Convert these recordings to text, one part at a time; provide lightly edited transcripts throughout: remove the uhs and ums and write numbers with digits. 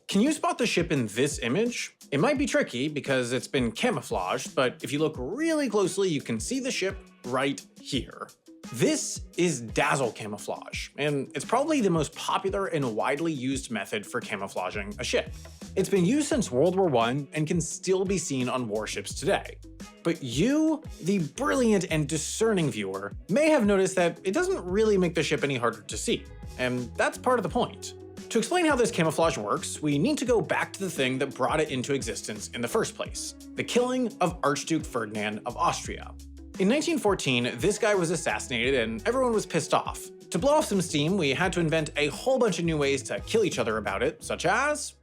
Can you spot the ship in this image? It might be tricky because it's been camouflaged, but if you look really closely, you can see the ship right here. This is dazzle camouflage, and it's probably the most popular and widely used method for camouflaging a ship. It's been used since World War I and can still be seen on warships today. But you, the brilliant and discerning viewer, may have noticed that it doesn't really make the ship any harder to see, and that's part of the point. To explain how this camouflage works, we need to go back to the thing that brought it into existence in the first place: the killing of Archduke Ferdinand of Austria. In 1914, this guy was assassinated and everyone was pissed off. To blow off some steam, we had to invent a whole bunch of new ways to kill each other about it, such as…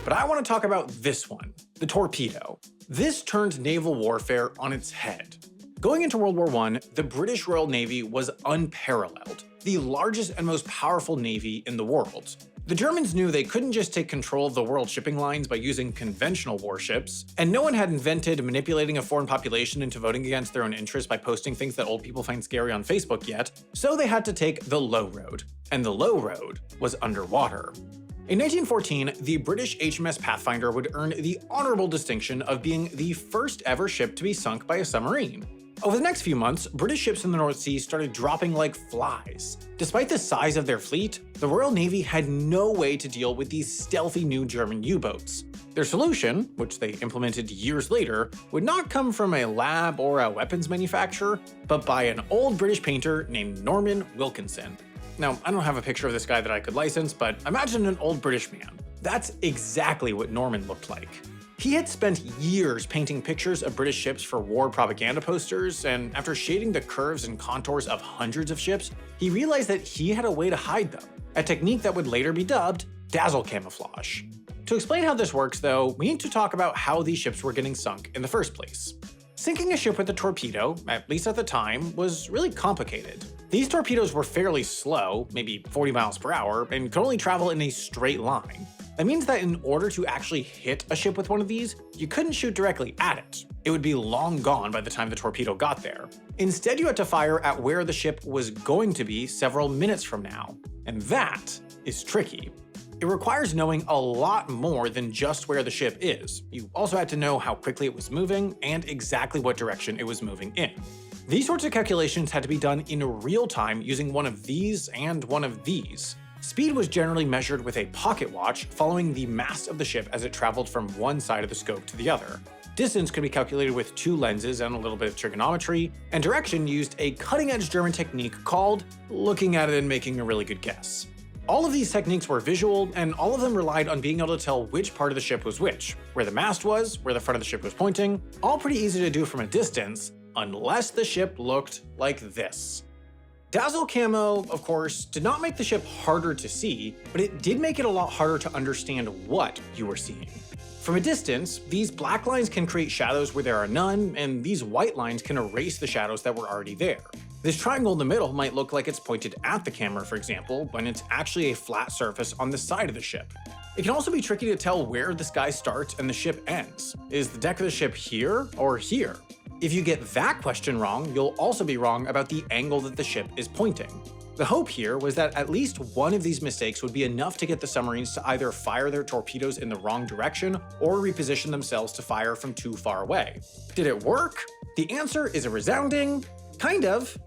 But I want to talk about this one, the torpedo. This turned naval warfare on its head. Going into World War I, the British Royal Navy was unparalleled, the largest and most powerful navy in the world. The Germans knew they couldn't just take control of the world shipping lines by using conventional warships, and no one had invented manipulating a foreign population into voting against their own interests by posting things that old people find scary on Facebook yet, so they had to take the low road. And the low road was underwater. In 1914, the British HMS Pathfinder would earn the honorable distinction of being the first ever ship to be sunk by a submarine. Over the next few months, British ships in the North Sea started dropping like flies. Despite the size of their fleet, the Royal Navy had no way to deal with these stealthy new German U-boats. Their solution, which they implemented years later, would not come from a lab or a weapons manufacturer, but by an old British painter named Norman Wilkinson. Now, I don't have a picture of this guy that I could license, but imagine an old British man. That's exactly what Norman looked like. He had spent years painting pictures of British ships for war propaganda posters, and after shading the curves and contours of hundreds of ships, he realized that he had a way to hide them, a technique that would later be dubbed dazzle camouflage. To explain how this works, though, we need to talk about how these ships were getting sunk in the first place. Sinking a ship with a torpedo, at least at the time, was really complicated. These torpedoes were fairly slow, maybe 40 miles per hour, and could only travel in a straight line. That means that in order to actually hit a ship with one of these, you couldn't shoot directly at it. It would be long gone by the time the torpedo got there. Instead, you had to fire at where the ship was going to be several minutes from now. And that is tricky. It requires knowing a lot more than just where the ship is. You also had to know how quickly it was moving and exactly what direction it was moving in. These sorts of calculations had to be done in real time using one of these and one of these. Speed was generally measured with a pocket watch following the mast of the ship as it traveled from one side of the scope to the other. Distance could be calculated with two lenses and a little bit of trigonometry, and direction used a cutting-edge German technique called looking at it and making a really good guess. All of these techniques were visual, and all of them relied on being able to tell which part of the ship was which, where the mast was, where the front of the ship was pointing, all pretty easy to do from a distance, unless the ship looked like this. Dazzle camo, of course, did not make the ship harder to see, but it did make it a lot harder to understand what you were seeing. From a distance, these black lines can create shadows where there are none, and these white lines can erase the shadows that were already there. This triangle in the middle might look like it's pointed at the camera, for example, when it's actually a flat surface on the side of the ship. It can also be tricky to tell where the sky starts and the ship ends. Is the deck of the ship here or here? If you get that question wrong, you'll also be wrong about the angle that the ship is pointing. The hope here was that at least one of these mistakes would be enough to get the submarines to either fire their torpedoes in the wrong direction or reposition themselves to fire from too far away. Did it work? The answer is a resounding kind of.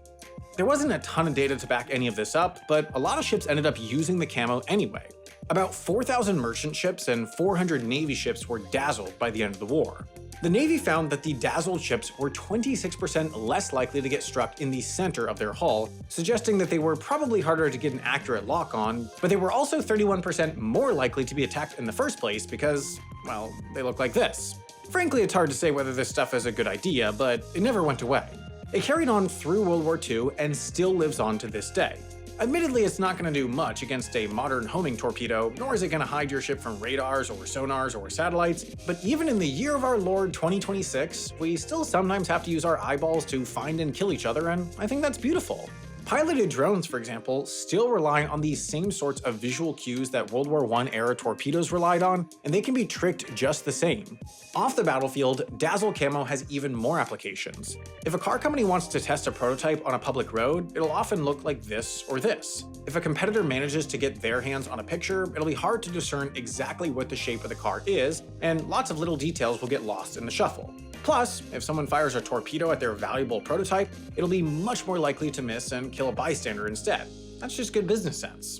There wasn't a ton of data to back any of this up, but a lot of ships ended up using the camo anyway. About 4,000 merchant ships and 400 Navy ships were dazzled by the end of the war. The Navy found that the dazzled ships were 26% less likely to get struck in the center of their hull, suggesting that they were probably harder to get an accurate lock on, but they were also 31% more likely to be attacked in the first place because, well, they look like this. Frankly, it's hard to say whether this stuff is a good idea, but it never went away. It carried on through World War II and still lives on to this day. Admittedly, it's not going to do much against a modern homing torpedo, nor is it going to hide your ship from radars or sonars or satellites, but even in the year of our Lord 2026, we still sometimes have to use our eyeballs to find and kill each other, and I think that's beautiful. Piloted drones, for example, still rely on these same sorts of visual cues that World War I era torpedoes relied on, and they can be tricked just the same. Off the battlefield, dazzle camo has even more applications. If a car company wants to test a prototype on a public road, it'll often look like this or this. If a competitor manages to get their hands on a picture, it'll be hard to discern exactly what the shape of the car is, and lots of little details will get lost in the shuffle. Plus, if someone fires a torpedo at their valuable prototype, it'll be much more likely to miss and kill a bystander instead. That's just good business sense.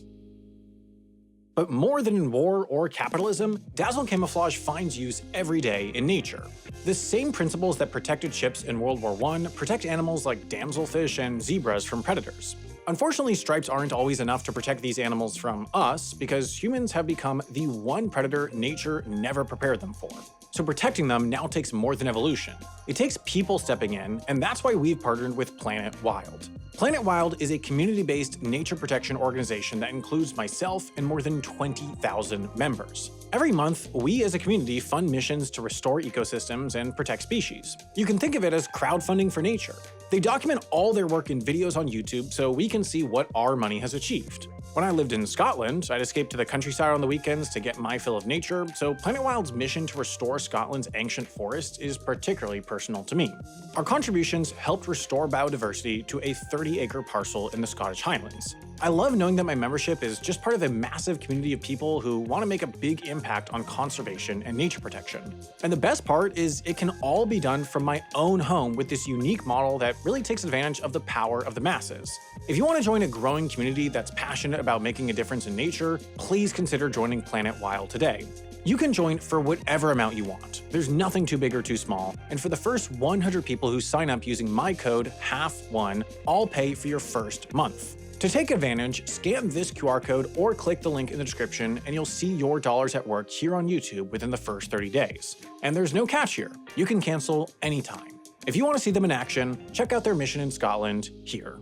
But more than in war or capitalism, dazzle camouflage finds use every day in nature. The same principles that protected ships in World War I protect animals like damselfish and zebras from predators. Unfortunately, stripes aren't always enough to protect these animals from us, because humans have become the one predator nature never prepared them for. So protecting them now takes more than evolution. It takes people stepping in, and that's why we've partnered with Planet Wild. Planet Wild is a community-based nature protection organization that includes myself and more than 20,000 members. Every month, we as a community fund missions to restore ecosystems and protect species. You can think of it as crowdfunding for nature. They document all their work in videos on YouTube so we can see what our money has achieved. When I lived in Scotland, I'd escape to the countryside on the weekends to get my fill of nature, so Planet Wild's mission to restore Scotland's ancient forests is particularly personal to me. Our contributions helped restore biodiversity to a 30-acre parcel in the Scottish Highlands. I love knowing that my membership is just part of a massive community of people who want to make a big impact on conservation and nature protection. And the best part is it can all be done from my own home with this unique model that really takes advantage of the power of the masses. If you want to join a growing community that's passionate about making a difference in nature, please consider joining Planet Wild today. You can join for whatever amount you want. There's nothing too big or too small, and for the first 100 people who sign up using my code HALF1, I'll pay for your first month. To take advantage, scan this QR code or click the link in the description and you'll see your dollars at work here on YouTube within the first 30 days. And there's no catch here. You can cancel anytime. If you want to see them in action, check out their mission in Scotland here.